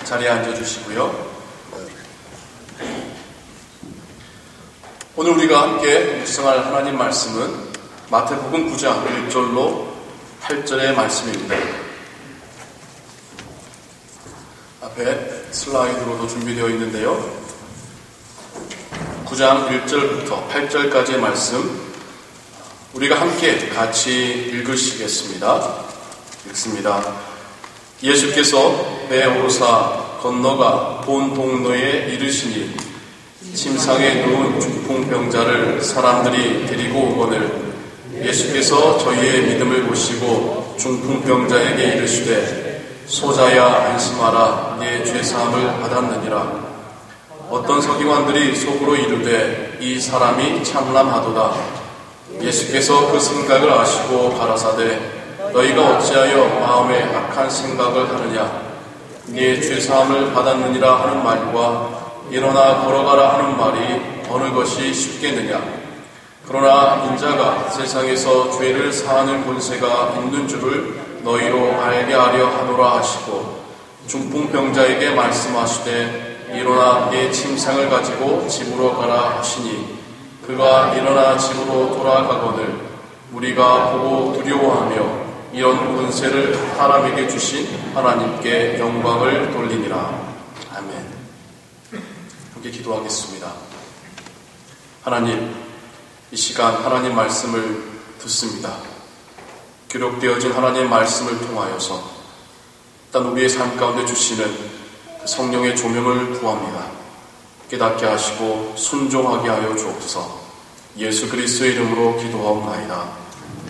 자리에 앉아주시고요. 오늘 우리가 함께 묵상할 하나님 말씀은 마태복음 9장 1절로 8절의 말씀입니다. 앞에 슬라이드로도 준비되어 있는데요. 9장 1절부터 8절까지의 말씀 우리가 함께 같이 읽으시겠습니다. 읽습니다. 예수께서 배에 오르사 건너가 본 동로에 이르시니 침상에 누운 중풍병자를 사람들이 데리고 오거늘 예수께서 저희의 믿음을 보시고 중풍병자에게 이르시되 소자야 안심하라 네 죄사함을 받았느니라. 어떤 서기관들이 속으로 이르되 이 사람이 참남하도다. 예수께서 그 생각을 아시고 가라사대 너희가 어찌하여 마음에 악한 생각을 하느냐. 네 죄사함을 받았느니라 하는 말과 일어나 걸어가라 하는 말이 어느 것이 쉽겠느냐. 그러나 인자가 세상에서 죄를 사하는 권세가 있는 줄을 너희로 알게 하려 하노라 하시고 중풍병자에게 말씀하시되 일어나 네 침상을 가지고 집으로 가라 하시니 그가 일어나 집으로 돌아가거늘 우리가 보고 두려워하며 이런 권세를 사람에게 주신 하나님께 영광을 돌리니라. 아멘. 함께 기도하겠습니다. 하나님, 이 시간 하나님 말씀을 듣습니다. 기록되어진 하나님 말씀을 통하여서 일단 우리의 삶 가운데 주시는 그 성령의 조명을 구합니다. 깨닫게 하시고 순종하게 하여 주옵소서. 예수 그리스도의 이름으로 기도하옵나이다.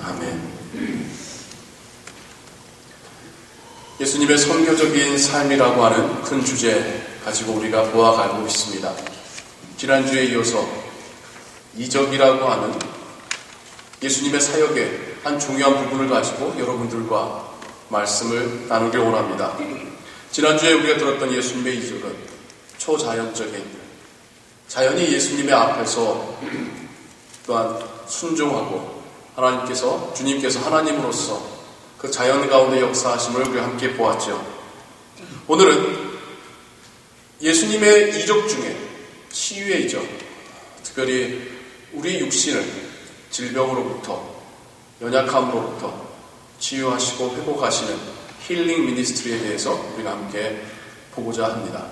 아멘. 예수님의 선교적인 삶이라고 하는 큰 주제 가지고 우리가 보아가고 있습니다. 지난주에 이어서 이적이라고 하는 예수님의 사역의 한 중요한 부분을 가지고 여러분들과 말씀을 나누길 원합니다. 지난주에 우리가 들었던 예수님의 이적은 초자연적인 자연이 예수님의 앞에서 또한 순종하고 주님께서 하나님으로서 그 자연 가운데 역사하심을 우리가 함께 보았죠. 오늘은 예수님의 이적 중에 치유의 이적, 특별히 우리 육신을 질병으로부터 연약함으로부터 치유하시고 회복하시는 힐링 미니스트리에 대해서 우리가 함께 보고자 합니다.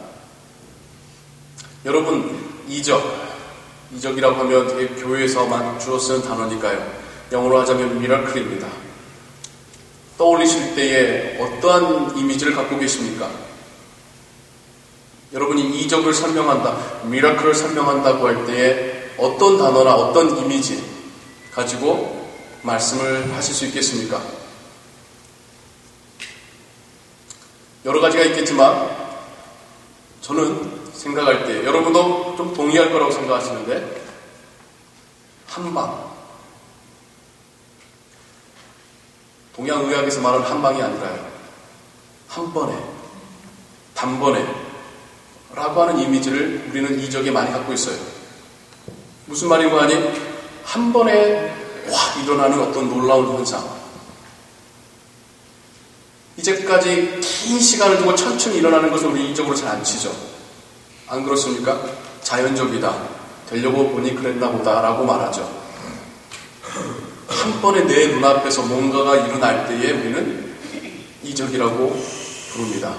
여러분, 이적이라고 하면 되게 교회에서만 주로 쓰는 단어니까요. 영어로 하자면 미라클입니다. 떠올리실 때에 어떠한 이미지를 갖고 계십니까? 여러분이 이적을 설명한다, 미라클을 설명한다고 할 때에 어떤 단어나 어떤 이미지 가지고 말씀을 하실 수 있겠습니까? 여러 가지가 있겠지만 저는 생각할 때 여러분도 좀 동의할 거라고 생각하시는데 한방, 동양의학에서 말하는 한방이 아니라요, 한 번에, 단번에 라고 하는 이미지를 우리는 이적에 많이 갖고 있어요. 무슨 말인고 하니 한 번에 확 일어나는 어떤 놀라운 현상, 이제까지 긴 시간을 두고 천천히 일어나는 것을 우리 이적으로 잘 안 치죠. 안 그렇습니까? 자연적이다, 되려고 보니 그랬나 보다 라고 말하죠. 한 번에 내 눈앞에서 뭔가가 일어날 때에 우리는 이적이라고 부릅니다.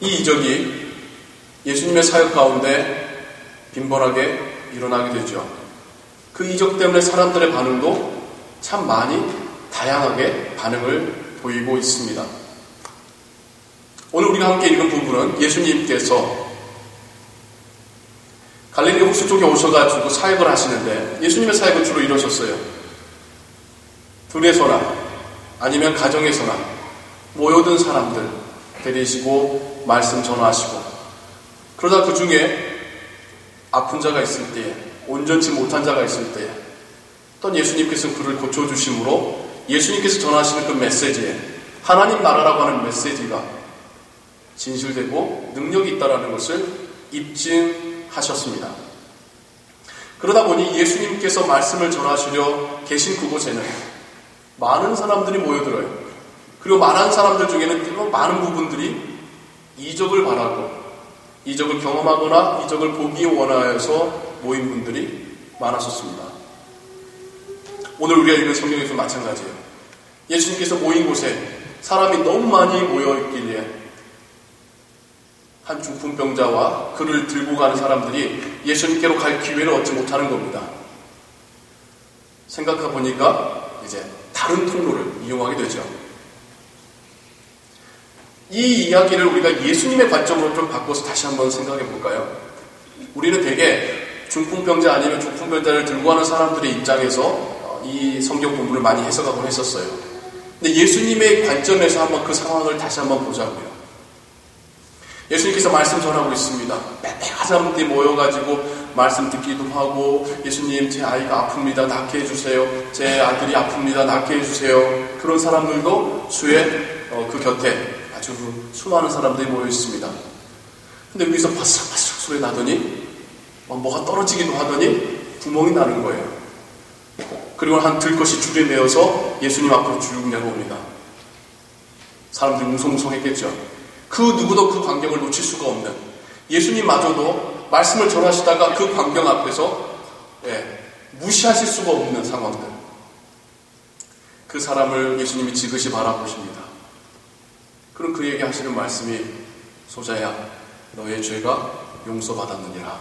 이 이적이 예수님의 사역 가운데 빈번하게 일어나게 되죠. 그 이적 때문에 사람들의 반응도 참 많이 다양하게 반응을 보이고 있습니다. 오늘 우리가 함께 읽은 부분은 예수님께서 갈릴리 호수 쪽에 오셔가지고 사역을 하시는데 예수님의 사역은 주로 이러셨어요. 들에서나 아니면 가정에서나 모여든 사람들 데리시고 말씀 전하시고, 그러다 그 중에 아픈 자가 있을 때에, 온전치 못한 자가 있을 때에 또 예수님께서 그를 고쳐주심으로 예수님께서 전하시는 그 메시지에 하나님 나라라고 하는 메시지가 진실되고 능력이 있다는 것을 입증하셨습니다. 그러다 보니 예수님께서 말씀을 전하시려 계신 그곳에는 많은 사람들이 모여들어요. 그리고 말하는 사람들 중에는 많은 부분들이 이적을 바라고 이적을 경험하거나 이적을 보기 원하여서 모인 분들이 많았었습니다. 오늘 우리가 읽은 성경에서 마찬가지예요. 예수님께서 모인 곳에 사람이 너무 많이 모여있길래 한 중풍병자와 그를 들고 가는 사람들이 예수님께로 갈 기회를 얻지 못하는 겁니다. 생각해 보니까 이제 다른 통로를 이용하게 되죠. 이 이야기를 우리가 예수님의 관점으로 좀 바꿔서 다시 한번 생각해 볼까요? 우리는 되게 중풍병자 아니면 중풍병자를 들고 가는 사람들의 입장에서 이 성경 본문을 많이 해석하곤 했었어요. 근데 예수님의 관점에서 한번 그 상황을 다시 한번 보자고요. 예수님께서 말씀 전하고 있습니다. 빽빽한 사람들이 모여가지고 말씀 듣기도 하고, 예수님 제 아이가 아픕니다. 낫게 해주세요. 제 아들이 아픕니다. 낫게 해주세요. 그런 사람들도 수에 그 곁에 아주 수많은 사람들이 모여 있습니다. 근데 위에서 바삭바삭 소리 나더니 뭐가 떨어지기도 하더니 구멍이 나는 거예요. 그리고 한 들것이 줄에 매어서 예수님 앞으로 쭉 내려옵니다. 사람들이 웅성웅성했겠죠. 그 누구도 그 광경을 놓칠 수가 없는, 예수님마저도 말씀을 전하시다가 그 광경 앞에서 무시하실 수가 없는 상황들. 그 사람을 예수님이 지그시 바라보십니다. 그럼 그에게 하시는 말씀이, 소자야 너의 죄가 용서받았느니라.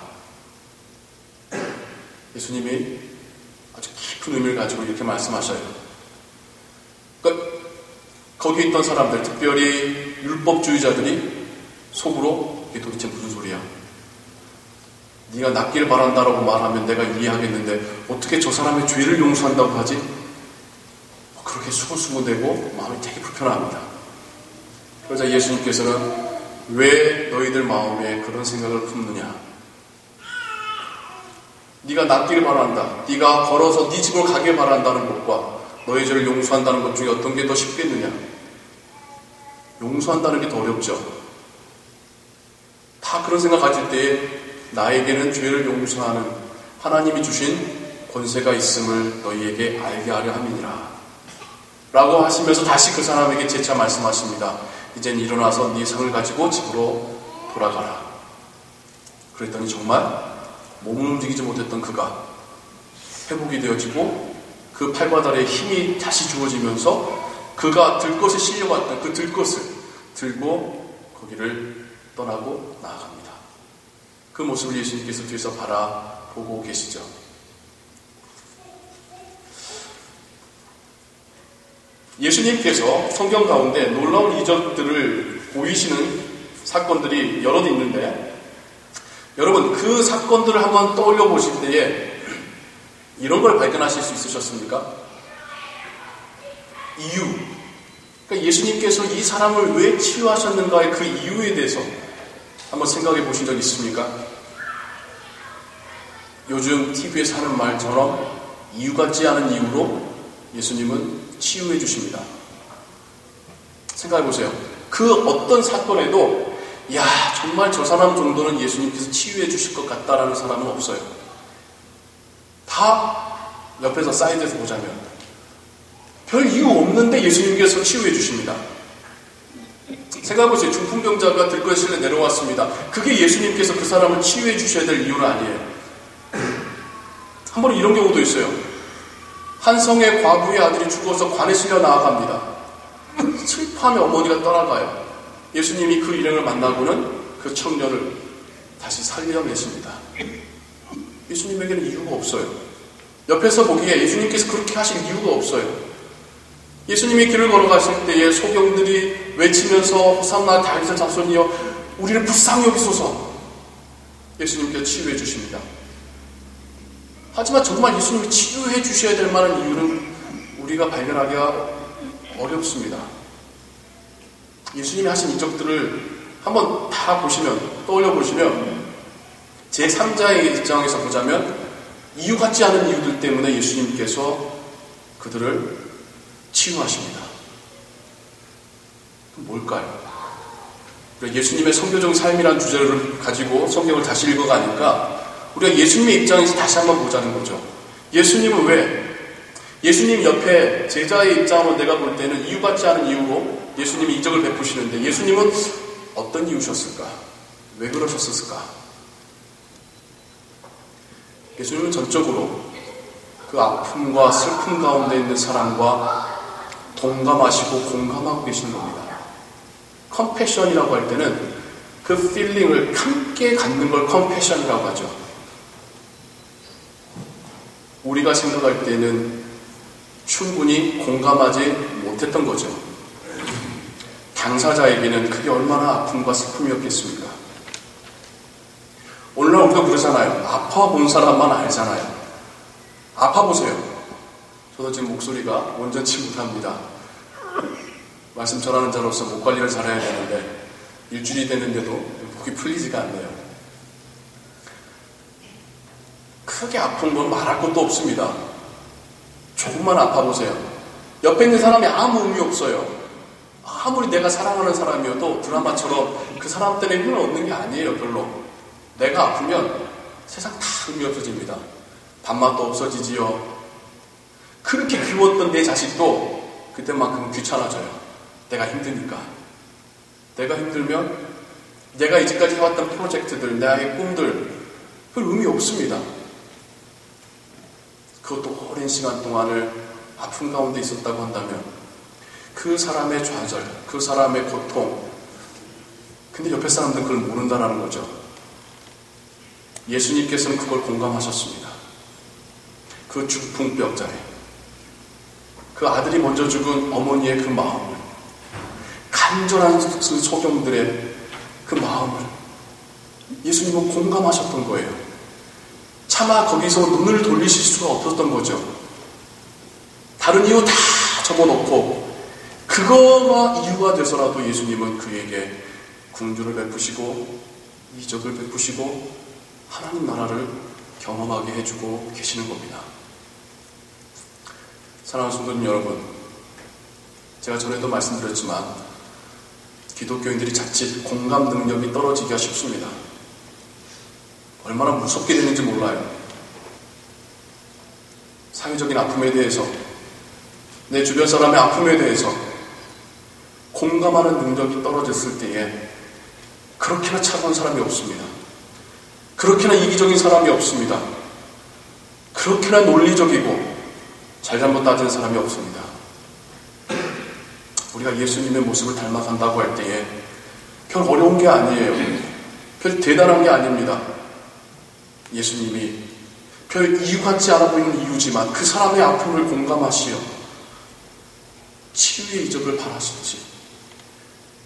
예수님이 아주 깊은 의미를 가지고 이렇게 말씀하셔요. 그러니까 거기에 있던 사람들, 특별히 율법주의자들이 속으로 이게 도대체 무슨 소리야? 네가 낫기를 바란다라고 말하면 내가 이해하겠는데 어떻게 저 사람의 죄를 용서한다고 하지? 그렇게 수근수근대고 마음이 되게 불편합니다. 그러자 예수님께서는 왜 너희들 마음에 그런 생각을 품느냐? 네가 낫기를 바란다, 네가 걸어서 네 집을 가길 바란다는 것과 너희 죄를 용서한다는 것 중에 어떤 게 더 쉽겠느냐? 용서한다는 게 더 어렵죠. 다 그런 생각 가질 때에 나에게는 죄를 용서하는 하나님이 주신 권세가 있음을 너희에게 알게 하려 함이니라 라고 하시면서 다시 그 사람에게 재차 말씀하십니다. 이젠 일어나서 네 상을 가지고 집으로 돌아가라. 그랬더니 정말 몸을 움직이지 못했던 그가 회복이 되어지고 그 팔과 다리에 힘이 다시 주어지면서 그가 들것에 실려왔던 그 들것을 들고 거기를 떠나고 나아갑니다. 그 모습을 예수님께서 뒤에서 바라보고 계시죠. 예수님께서 성경 가운데 놀라운 이적들을 보이시는 사건들이 여럿 있는데, 여러분 그 사건들을 한번 떠올려 보실 때에 이런 걸 발견하실 수 있으셨습니까? 이유. 그러니까 예수님께서 이 사람을 왜 치유하셨는가의 그 이유에 대해서 한번 생각해 보신 적 있습니까? 요즘 TV에서 하는 말처럼 이유 같지 않은 이유로 예수님은 치유해 주십니다. 생각해 보세요. 그 어떤 사건에도 야, 정말 저 사람 정도는 예수님께서 치유해 주실 것 같다라는 사람은 없어요. 다 옆에서 사이드에서 보자면 별 이유 없는데 예수님께서 치유해 주십니다. 생각해 보세요. 중풍병자가 들것에 실려 내려왔습니다. 그게 예수님께서 그 사람을 치유해 주셔야 될 이유는 아니에요. 한 번은 이런 경우도 있어요. 한 성의 과부의 아들이 죽어서 관에 실려 나아갑니다. 슬퍼하며 어머니가 떠나가요. 예수님이 그 일행을 만나고는 그 청년을 다시 살려내십니다. 예수님에게는 이유가 없어요. 옆에서 보기에 예수님께서 그렇게 하실 이유가 없어요. 예수님이 길을 걸어가실 때에 소경들이 외치면서 호산나 다윗의 자손이여 우리를 불쌍히 여기소서, 예수님께서 치유해 주십니다. 하지만 정말 예수님이 치유해 주셔야 될 만한 이유는 우리가 발견하기가 어렵습니다. 예수님이 하신 이적들을 한번 다 보시면, 떠올려 보시면 제3자의 입장에서 보자면 이유 같지 않은 이유들 때문에 예수님께서 그들을 치유하십니다. 뭘까요? 예수님의 선교적 삶이라는 주제를 가지고 성경을 다시 읽어가니까 우리가 예수님의 입장에서 다시 한번 보자는 거죠. 예수님은 왜 예수님 옆에 제자의 입장으로 내가 볼 때는 이유 같지 않은 이유로 예수님이 이적을 베푸시는데 예수님은 어떤 이유셨을까? 왜 그러셨을까? 예수님은 전적으로 그 아픔과 슬픔 가운데 있는 사람과 동감하시고 공감하고 계시는 겁니다. 컴패션이라고 할 때는 그 필링을 함께 갖는 걸 컴패션이라고 하죠. 우리가 생각할 때는 충분히 공감하지 못했던 거죠. 당사자에게는 그게 얼마나 아픔과 슬픔이었겠습니까? 오늘날 우리가 그러잖아요. 아파본 사람만 알잖아요. 아파보세요. 저도 지금 목소리가 온전치 못합니다. 말씀 전하는 자로서 목 관리를 잘해야 되는데 일주일이 됐는데도 목이 풀리지가 않네요. 크게 아픈 건 말할 것도 없습니다. 조금만 아파보세요. 옆에 있는 사람이 아무 의미 없어요. 아무리 내가 사랑하는 사람이어도 드라마처럼 그 사람 때문에 힘을 얻는 게 아니에요. 별로. 내가 아프면 세상 다 의미 없어집니다. 밥맛도 없어지지요. 그렇게 귀여웠던 내 자식도 그때만큼 귀찮아져요. 내가 힘드니까. 내가 힘들면 내가 이제까지 해왔던 프로젝트들, 나의 꿈들 별 의미 없습니다. 그것도 오랜 시간 동안을 아픔 가운데 있었다고 한다면 그 사람의 좌절, 그 사람의 고통, 근데 옆에 사람들은 그걸 모른다는 거죠. 예수님께서는 그걸 공감하셨습니다. 그 중풍병자에 그 아들이 먼저 죽은 어머니의 그 마음을, 간절한 그 소경들의 그 마음을 예수님은 공감하셨던 거예요. 차마 거기서 눈을 돌리실 수가 없었던 거죠. 다른 이유 다 접어놓고 그거가 이유가 돼서라도 예수님은 그에게 긍휼을 베푸시고 이적을 베푸시고 하나님 나라를 경험하게 해주고 계시는 겁니다. 사랑하는 성도님 여러분, 제가 전에도 말씀드렸지만 기독교인들이 자칫 공감 능력이 떨어지기가 쉽습니다. 얼마나 무섭게 되는지 몰라요. 사회적인 아픔에 대해서, 내 주변 사람의 아픔에 대해서 공감하는 능력이 떨어졌을 때에 그렇게나 차가운 사람이 없습니다. 그렇게나 이기적인 사람이 없습니다. 그렇게나 논리적이고 잘잘못 따지는 사람이 없습니다. 우리가 예수님의 모습을 닮아간다고 할 때에 별 어려운 게 아니에요. 별 대단한 게 아닙니다. 예수님이 별 이유 같지 않아 보이는 이유지만 그 사람의 아픔을 공감하시어 치유의 이적을 바라시지.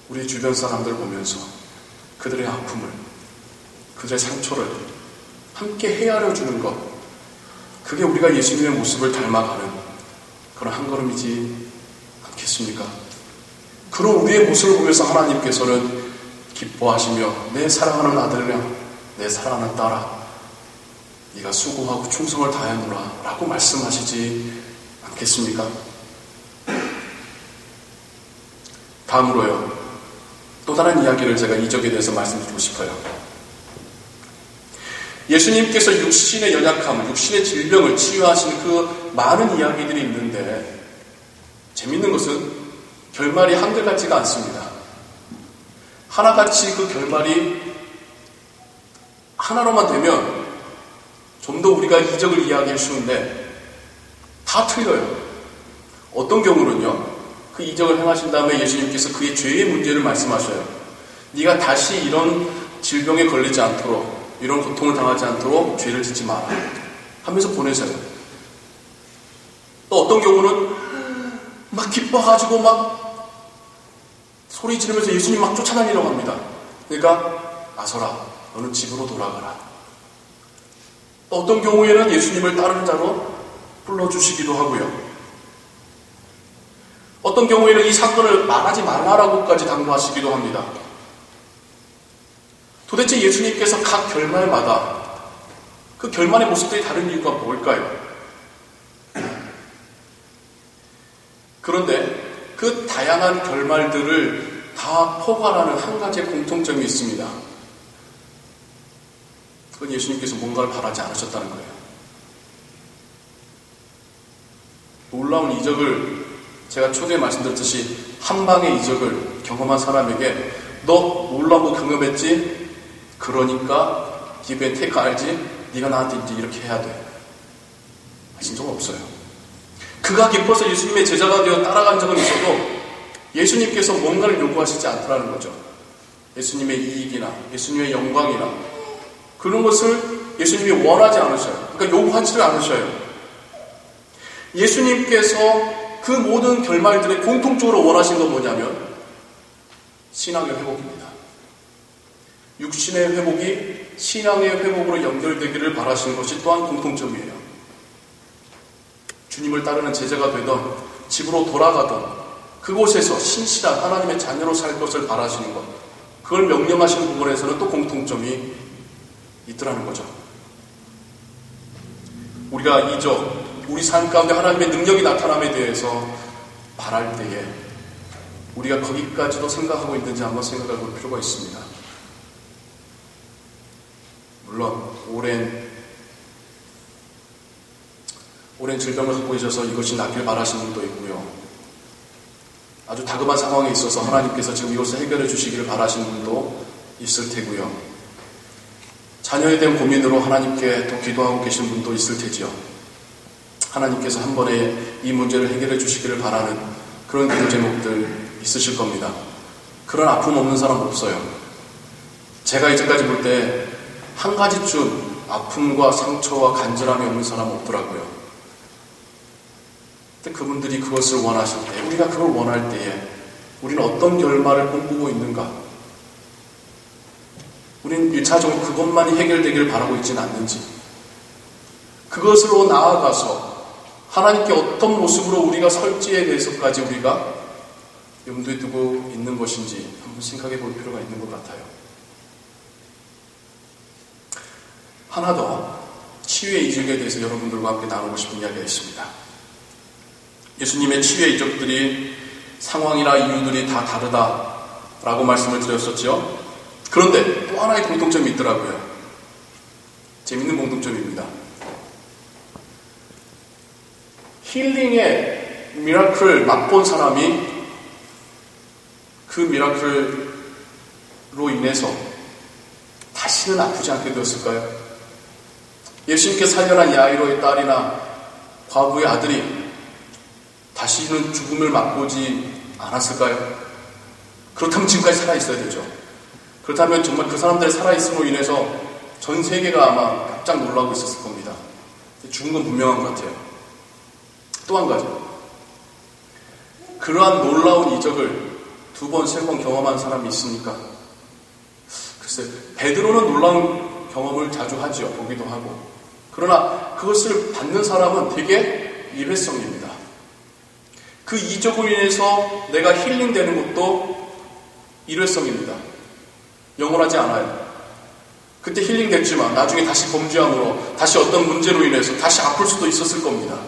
우리 주변 사람들 보면서 그들의 아픔을, 그들의 상처를 함께 헤아려 주는 것, 그게 우리가 예수님의 모습을 닮아가는 그런 한 걸음이지 않겠습니까? 그런 우리의 모습을 보면서 하나님께서는 기뻐하시며 내 사랑하는 아들이라, 내 사랑하는 딸아, 네가 수고하고 충성을 다하노라 라고 말씀하시지 않겠습니까? 다음으로요, 또 다른 이야기를 제가 이적에 대해서 말씀드리고 싶어요. 예수님께서 육신의 연약함, 육신의 질병을 치유하시는 그 많은 이야기들이 있는데 재밌는 것은 결말이 한결같지가 않습니다. 하나같이 그 결말이 하나로만 되면 좀 더 우리가 이적을 이야기할 수 있는데 다 틀려요. 어떤 경우는요, 그 이적을 행하신 다음에 예수님께서 그의 죄의 문제를 말씀하셔요. 네가 다시 이런 질병에 걸리지 않도록, 이런 고통을 당하지 않도록 죄를 짓지 마라 하면서 보내세요. 또 어떤 경우는 막 기뻐가지고 막 소리 지르면서 예수님 막 쫓아다니려고 합니다. 그러니까 아서라, 너는 집으로 돌아가라. 또 어떤 경우에는 예수님을 따르는 자로 불러주시기도 하고요. 어떤 경우에는 이 사건을 말하지 말라라고까지 당부하시기도 합니다. 도대체 예수님께서 각 결말마다 그 결말의 모습들이 다른 이유가 뭘까요? 그런데 그 다양한 결말들을 다 포괄하는 한 가지의 공통점이 있습니다. 그건 예수님께서 뭔가를 바라지 않으셨다는 거예요. 놀라운 이적을 제가 초대에 말씀드렸듯이 한 방의 이적을 경험한 사람에게 너 놀라운 거 경험했지? 그러니까 기브앤 테이크 알지? 네가 나한테 이제 이렇게 해야 돼. 하신 적은 없어요. 그가 기뻐서 예수님의 제자가 되어 따라간 적은 있어도 예수님께서 뭔가를 요구하시지 않더라는 거죠. 예수님의 이익이나 예수님의 영광이나 그런 것을 예수님이 원하지 않으셔요. 그러니까 요구하지를 않으셔요. 예수님께서 그 모든 결말들에 공통적으로 원하신 건 뭐냐면 신앙의 회복입니다. 육신의 회복이 신앙의 회복으로 연결되기를 바라시는 것이 또한 공통점이에요. 주님을 따르는 제자가 되던 집으로 돌아가던 그곳에서 신실한 하나님의 자녀로 살 것을 바라시는 것, 그걸 명령하시는 부분에서는 또 공통점이 있더라는 거죠. 우리가 이적, 우리 삶 가운데 하나님의 능력이 나타남에 대해서 바랄 때에 우리가 거기까지도 생각하고 있는지 한번 생각해 볼 필요가 있습니다. 물론 오랜 질병을 갖고 계셔서 이것이 낫길 바라시는 분도 있고요. 아주 다급한 상황에 있어서 하나님께서 지금 이것을 해결해 주시기를 바라시는 분도 있을 테고요. 자녀에 대한 고민으로 하나님께 또 기도하고 계신 분도 있을 테지요. 하나님께서 한 번에 이 문제를 해결해 주시기를 바라는 그런 기도 제목들 있으실 겁니다. 그런 아픔 없는 사람 없어요. 제가 이제까지 볼 때 한 가지쯤 아픔과 상처와 간절함이 없는 사람 없더라고요. 근데 그분들이 그것을 원하실 때, 우리가 그걸 원할 때에 우리는 어떤 결말을 꿈꾸고 있는가? 우리는 1차적으로 그것만이 해결되기를 바라고 있지는 않는지, 그것으로 나아가서 하나님께 어떤 모습으로 우리가 설지에 대해서까지 우리가 염두에 두고 있는 것인지 한번 생각해 볼 필요가 있는 것 같아요. 하나 더 치유의 이적에 대해서 여러분들과 함께 나누고 싶은 이야기가 있습니다. 예수님의 치유의 이적들이 상황이나 이유들이 다 다르다라고 말씀을 드렸었죠. 그런데 또 하나의 공통점이 있더라고요. 재밌는 공통점입니다. 힐링의 미라클을 맛본 사람이 그 미라클로 인해서 다시는 아프지 않게 되었을까요? 예수님께 살려난 야이로의 딸이나 과부의 아들이 다시는 죽음을 맛보지 않았을까요? 그렇다면 지금까지 살아있어야 되죠. 그렇다면 정말 그 사람들의 살아있음으로 인해서 전 세계가 아마 깜짝 놀라고 있었을 겁니다. 죽은 건 분명한 것 같아요. 또 한 가지, 그러한 놀라운 이적을 2번, 3번 경험한 사람이 있습니까? 글쎄, 베드로는 놀라운 경험을 자주 하죠. 보기도 하고. 그러나 그것을 받는 사람은 되게 일회성입니다. 그 이적으로 인해서 내가 힐링되는 것도 일회성입니다. 영원하지 않아요. 그때 힐링됐지만 나중에 다시 범죄함으로 다시 어떤 문제로 인해서 다시 아플 수도 있었을 겁니다.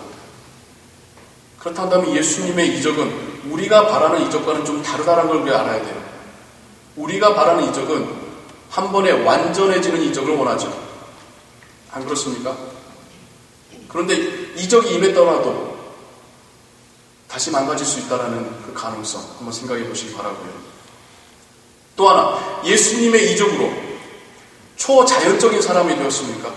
그렇다면 예수님의 이적은 우리가 바라는 이적과는 좀 다르다는 걸 우리가 알아야 돼요. 우리가 바라는 이적은 한 번에 완전해지는 이적을 원하죠. 안 그렇습니까? 그런데 이적이 임했더라도 다시 망가질 수 있다는 그 가능성 한번 생각해 보시기 바라고요. 또 하나, 예수님의 이적으로 초자연적인 사람이 되었습니까?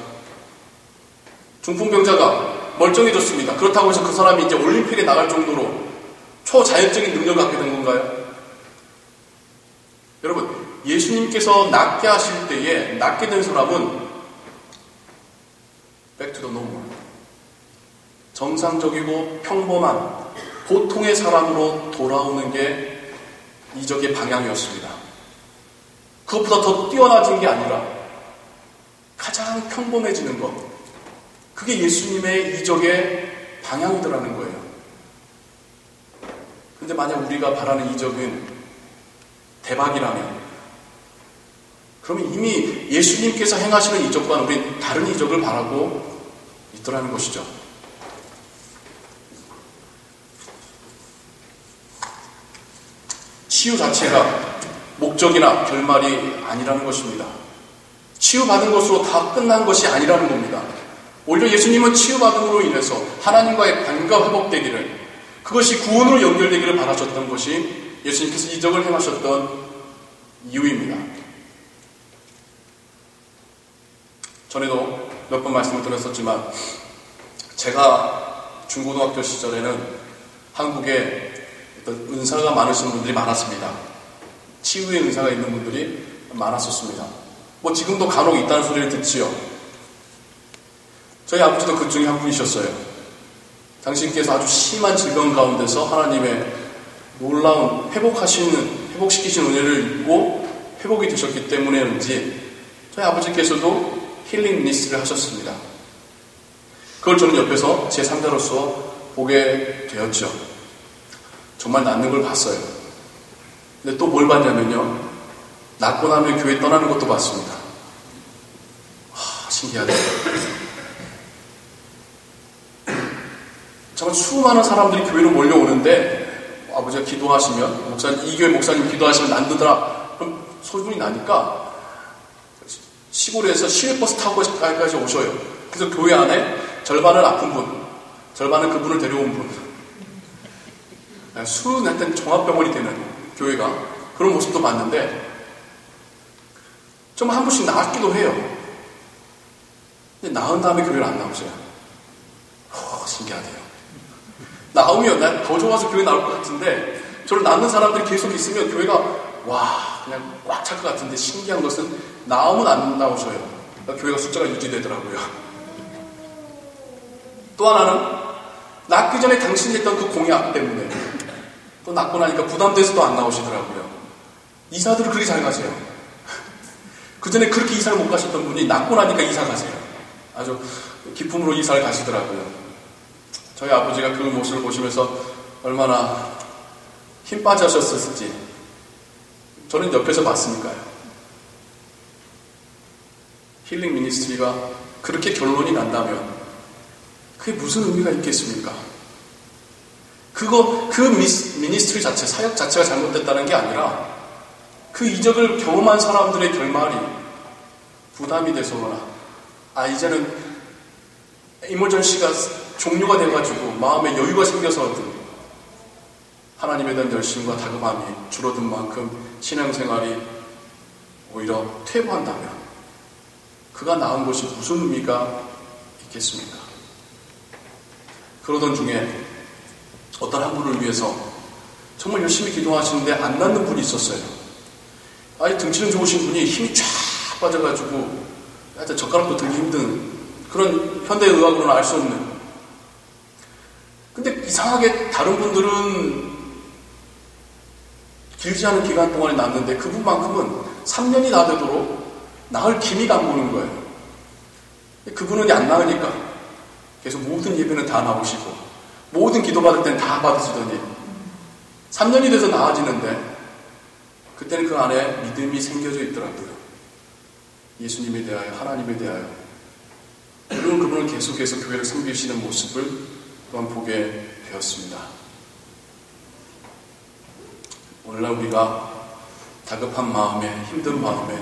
중풍병자가 멀쩡해졌습니다. 그렇다고 해서 그 사람이 이제 올림픽에 나갈 정도로 초자연적인 능력을 갖게 된 건가요? 여러분, 예수님께서 낫게 하실 때에 낫게 된 사람은 back to the normal, 정상적이고 평범한 보통의 사람으로 돌아오는 게 이적의 방향이었습니다. 그것보다 더 뛰어나진 게 아니라 가장 평범해지는 것, 그게 예수님의 이적의 방향이더라는 거예요. 그런데 만약 우리가 바라는 이적은 대박이라면, 그러면 이미 예수님께서 행하시는 이적과는 우리 다른 이적을 바라고 있더라는 것이죠. 치유 자체가 목적이나 결말이 아니라는 것입니다. 치유받은 것으로 다 끝난 것이 아니라는 겁니다. 오히려 예수님은 치유받음으로 인해서 하나님과의 관계가 회복되기를, 그것이 구원으로 연결되기를 바라셨던 것이 예수님께서 이적을 행하셨던 이유입니다. 전에도 몇 번 말씀을 드렸었지만, 제가 중고등학교 시절에는 한국에 어떤 은사가 많으신 분들이 많았습니다. 치유의 은사가 있는 분들이 많았었습니다. 뭐 지금도 간혹 있다는 소리를 듣지요. 저희 아버지도 그 중에 한 분이셨어요. 당신께서 아주 심한 질병 가운데서 하나님의 놀라운 회복시키신 은혜를 입고 회복이 되셨기 때문에인지 저희 아버지께서도 힐링 미니스트리를 하셨습니다. 그걸 저는 옆에서 제3자로서 보게 되었죠. 정말 낫는 걸 봤어요. 근데 또 뭘 봤냐면요, 낫고 나면 교회 떠나는 것도 봤습니다. 신기하다. 정말 수많은 사람들이 교회로 몰려오는데 아버지가 기도하시면, 이 교회 목사님 기도하시면 낫는다라 그럼 소문이 나니까 시골에서 시외버스 타고 까지 오셔요. 그래서 교회 안에 절반은 아픈 분, 절반은 그분을 데려온 분, 하여튼 종합병원이 되는 교회가 그런 모습도 봤는데, 정말 한 분씩 나았기도 해요. 근데 나은 다음에 교회를 안 나오세요. 신기하네요. 나오면 난 더 좋아서 교회 나올 것 같은데, 저를 낳는 사람들이 계속 있으면 교회가 그냥 꽉 찰 것 같은데, 신기한 것은 나오면 안 나오셔요. 그러니까 교회가 숫자가 유지되더라고요. 또 하나는 낳기 전에 당신이 했던 그 공약 때문에 또 낳고 나니까 부담돼서도 안 나오시더라고요. 이사들을 그렇게 잘 가세요. 그 전에 그렇게 이사를 못 가셨던 분이 낳고 나니까 이사 가세요. 아주 기쁨으로 이사를 가시더라고요. 저희 아버지가 그 모습을 보시면서 얼마나 힘 빠지셨을지 저는 옆에서 봤으니까요. 힐링 미니스트리가 그렇게 결론이 난다면 그게 무슨 의미가 있겠습니까? 그 미니스트리 자체, 사역 자체가 잘못됐다는 게 아니라 그 이적을 경험한 사람들의 결말이 부담이 돼서거나, 이제는 이머전시가 종료가 돼가지고 마음에 여유가 생겨서든 하나님에 대한 열심과 다급함이 줄어든 만큼 신앙생활이 오히려 퇴보한다면 그가 낳은 것이 무슨 의미가 있겠습니까? 그러던 중에 어떤 한 분을 위해서 정말 열심히 기도하시는데 안 낫는 분이 있었어요. 등치는 좋으신 분이 힘이 쫙 빠져가지고 하여튼 젓가락도 들기 힘든 그런 현대의학으로는 알 수 없는. 근데 이상하게 다른 분들은 길지 않은 기간 동안에 낫는데 그분만큼은 3년이 다 되도록 나을 기미가 안 보는 거예요. 그분은 안 나으니까 계속 모든 예배는 다 나오시고 모든 기도 받을 때는 다 받으시더니 3년이 돼서 나아지는데 그때는 그 안에 믿음이 생겨져 있더라고요. 예수님에 대하여, 하나님에 대하여. 그리고 그분은 계속해서 교회를 섬기시는 모습을 또한 보게 되었습니다. 오늘날 우리가 다급한 마음에, 힘든 마음에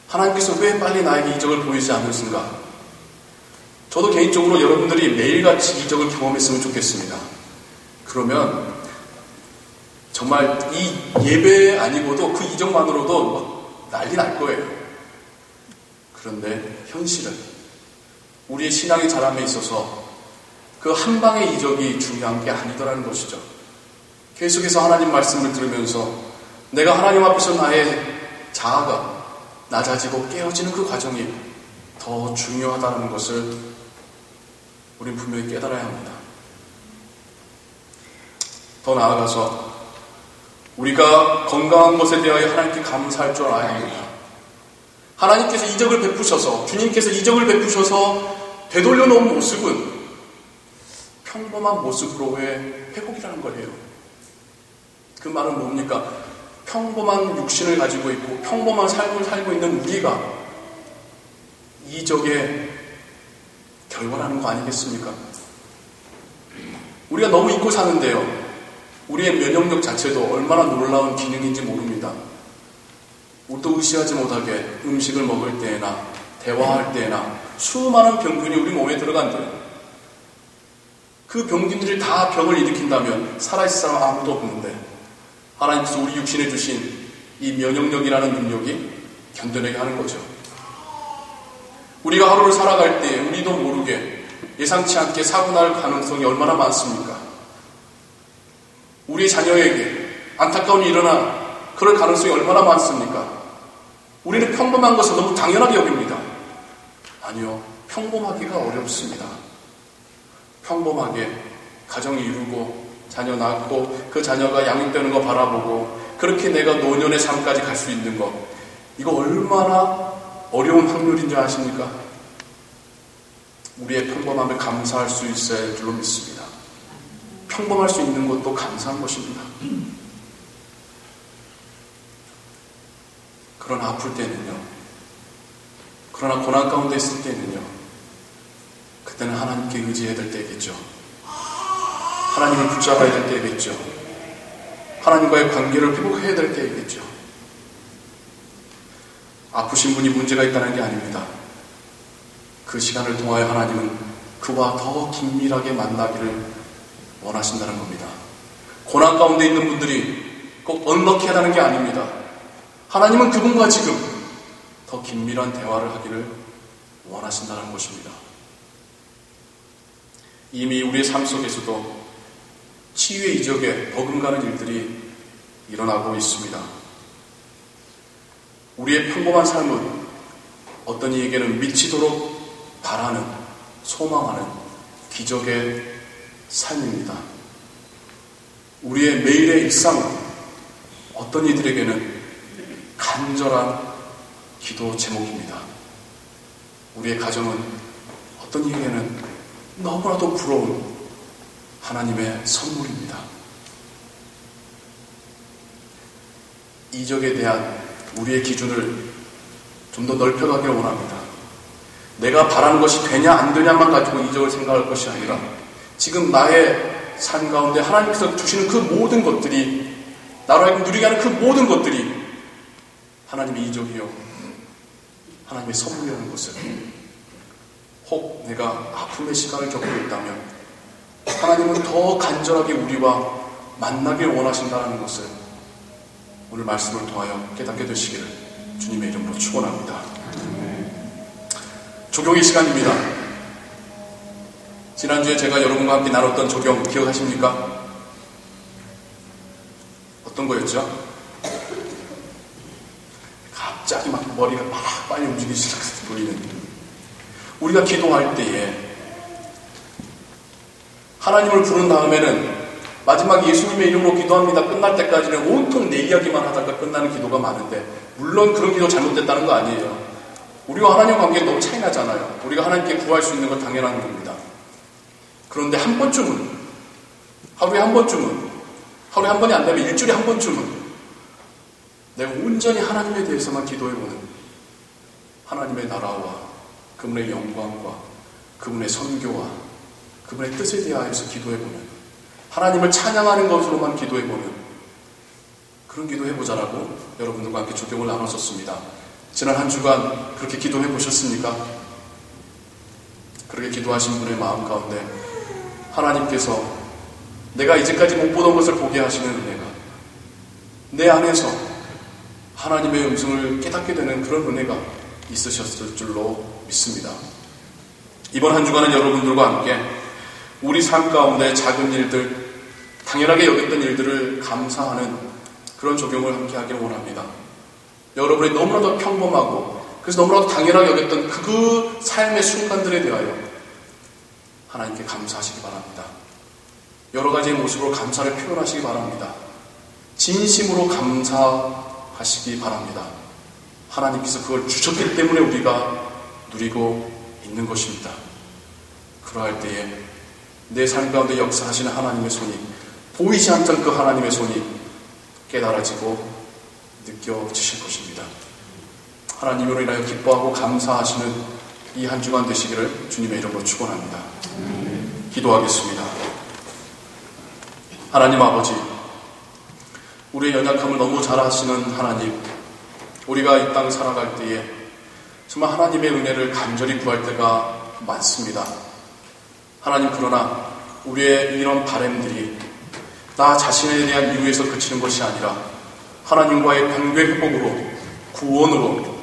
하나님께서 왜 빨리 나에게 이적을 보이지 않으신가? 저도 개인적으로 여러분들이 매일같이 이적을 경험했으면 좋겠습니다. 그러면 정말 이 예배 아니고도 그 이적만으로도 난리 날 거예요. 그런데 현실은 우리의 신앙의 자람에 있어서 그 한 방의 이적이 중요한 게 아니더라는 것이죠. 계속해서 하나님 말씀을 들으면서 내가 하나님 앞에서 나의 자아가 낮아지고 깨어지는 그 과정이 더 중요하다는 것을 우린 분명히 깨달아야 합니다. 더 나아가서 우리가 건강한 것에 대하여 하나님께 감사할 줄 알아야 합니다. 하나님께서 이적을 베푸셔서, 주님께서 이적을 베푸셔서 되돌려 놓은 모습은 평범한 모습으로의 회복이라는 거예요. 그 말은 뭡니까? 평범한 육신을 가지고 있고 평범한 삶을 살고 있는 우리가 이적에 결과라는 거 아니겠습니까? 우리가 너무 잊고 사는데요. 우리의 면역력 자체도 얼마나 놀라운 기능인지 모릅니다. 우리도 의식하지 못하게 음식을 먹을 때나 대화할 때나 수많은 병균이 우리 몸에 들어간대요. 그 병균들이 다 병을 일으킨다면 살아있을 사람 아무도 없는데 하나님께서 우리 육신에 주신 이 면역력이라는 능력이 견뎌내게 하는 거죠. 우리가 하루를 살아갈 때 우리도 모르게 예상치 않게 사고 날 가능성이 얼마나 많습니까? 우리 자녀에게 안타까운 일이 일어나 그럴 가능성이 얼마나 많습니까? 우리는 평범한 것을 너무 당연하게 여깁니다. 아니요, 평범하기가 어렵습니다. 평범하게 가정이 이루고 자녀 낳고 그 자녀가 양육되는 거 바라보고 그렇게 내가 노년의 삶까지 갈 수 있는 것, 이거 얼마나 어려운 확률인 줄 아십니까? 우리의 평범함을 감사할 수 있어야 할 줄로 믿습니다. 평범할 수 있는 것도 감사한 것입니다. 그러나 아플 때는요, 그러나 고난 가운데 있을 때는요, 그때는 하나님께 의지해야 될 때겠죠. 하나님을 붙잡아야 될 때겠죠. 하나님과의 관계를 회복해야 될 때이겠죠. 아프신 분이 문제가 있다는 게 아닙니다. 그 시간을 통하여 하나님은 그와 더 긴밀하게 만나기를 원하신다는 겁니다. 고난 가운데 있는 분들이 꼭 언럭키하다는 게 아닙니다. 하나님은 그분과 지금 더 긴밀한 대화를 하기를 원하신다는 것입니다. 이미 우리의 삶 속에서도 치유의 이적에 버금가는 일들이 일어나고 있습니다. 우리의 평범한 삶은 어떤 이에게는 미치도록 바라는, 소망하는 기적의 삶입니다. 우리의 매일의 일상은 어떤 이들에게는 간절한 기도 제목입니다. 우리의 가정은 어떤 이에게는 너무나도 부러운 하나님의 선물입니다. 이적에 대한 우리의 기준을 좀 더 넓혀가길 원합니다. 내가 바라는 것이 되냐 안 되냐만 가지고 이적을 생각할 것이 아니라 지금 나의 삶 가운데 하나님께서 주시는 그 모든 것들이, 나로 하여금 누리게 하는 그 모든 것들이 하나님의 이적이요, 하나님의 선물이라는 것을, 혹 내가 아픔의 시간을 겪고 있다면 하나님은 더 간절하게 우리와 만나길 원하신다는 것을 오늘 말씀을 통하여 깨닫게 되시기를 주님의 이름으로 축원합니다. 조경의 시간입니다. 지난주에 제가 여러분과 함께 나눴던 조경 기억하십니까? 어떤 거였죠? 갑자기 막 머리가 막 빨리 움직이기 시작해서 보이는, 우리가 기도할 때에 하나님을 부른 다음에는 마지막 예수님의 이름으로 기도합니다 끝날 때까지는 온통 내 이야기만 하다가 끝나는 기도가 많은데, 물론 그런 기도 잘못됐다는 거 아니에요. 우리와 하나님 관계가 너무 차이 나잖아요. 우리가 하나님께 구할 수 있는 건 당연한 겁니다. 그런데 한 번쯤은, 하루에 한 번쯤은, 하루에 한 번이 안 되면 일주일에 한 번쯤은 내가 온전히 하나님에 대해서만 기도해보는, 하나님의 나라와 그분의 영광과 그분의 선교와 그분의 뜻에 대하여서 기도해보는, 하나님을 찬양하는 것으로만 기도해보는 그런 기도해보자라고 여러분들과 함께 조경을 나눴었습니다. 지난 한 주간 그렇게 기도해보셨습니까? 그렇게 기도하신 분의 마음 가운데 하나님께서 내가 이제까지 못 보던 것을 보게 하시는 은혜가, 내 안에서 하나님의 음성을 깨닫게 되는 그런 은혜가 있으셨을 줄로 믿습니다. 이번 한 주간은 여러분들과 함께 우리 삶 가운데 작은 일들, 당연하게 여겼던 일들을 감사하는 그런 조경을 함께 하기를 원합니다. 여러분이 너무나도 평범하고 그래서 너무나도 당연하게 여겼던 그 삶의 순간들에 대하여 하나님께 감사하시기 바랍니다. 여러 가지의 모습으로 감사를 표현하시기 바랍니다. 진심으로 감사하시기 바랍니다. 하나님께서 그걸 주셨기 때문에 우리가 누리고 있는 것입니다. 그러할 때에 내 삶 가운데 역사하시는 하나님의 손이, 보이지 않던 그 하나님의 손이 깨달아지고 느껴지실 것입니다. 하나님으로 인하여 기뻐하고 감사하시는 이 한 주간 되시기를 주님의 이름으로 축원합니다. 기도하겠습니다. 하나님 아버지, 우리의 연약함을 너무 잘 아시는 하나님, 우리가 이 땅 살아갈 때에 정말 하나님의 은혜를 간절히 구할 때가 많습니다. 하나님, 그러나 우리의 이런 바람들이 나 자신에 대한 이유에서 그치는 것이 아니라 하나님과의 관계 회복으로, 구원으로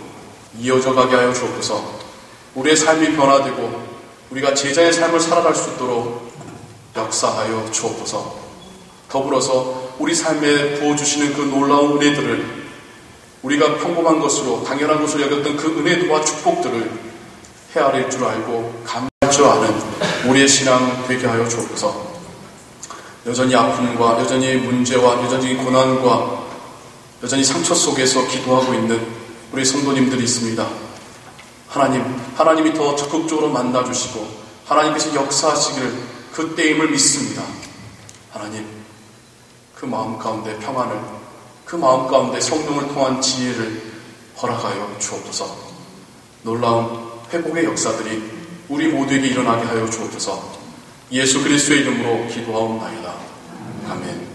이어져 가게 하여 주옵소서. 우리의 삶이 변화되고 우리가 제자의 삶을 살아갈 수 있도록 역사하여 주옵소서. 더불어서 우리 삶에 부어주시는 그 놀라운 은혜들을, 우리가 평범한 것으로 당연한 것으로 여겼던 그 은혜와 축복들을 헤아릴 줄 알고 감사할 줄 아는 우리의 신앙 되게 하여 주옵소서. 여전히 아픔과 여전히 문제와 여전히 고난과 여전히 상처 속에서 기도하고 있는 우리 성도님들이 있습니다. 하나님이 더 적극적으로 만나주시고 하나님께서 역사하시기를 그때임을 믿습니다. 하나님, 그 마음 가운데 평안을, 그 마음 가운데 성령을 통한 지혜를 허락하여 주옵소서. 놀라운 회복의 역사들이 우리 모두에게 일어나게 하여 주옵소서. 예수 그리스도의 이름으로 기도하옵나이다. 아멘.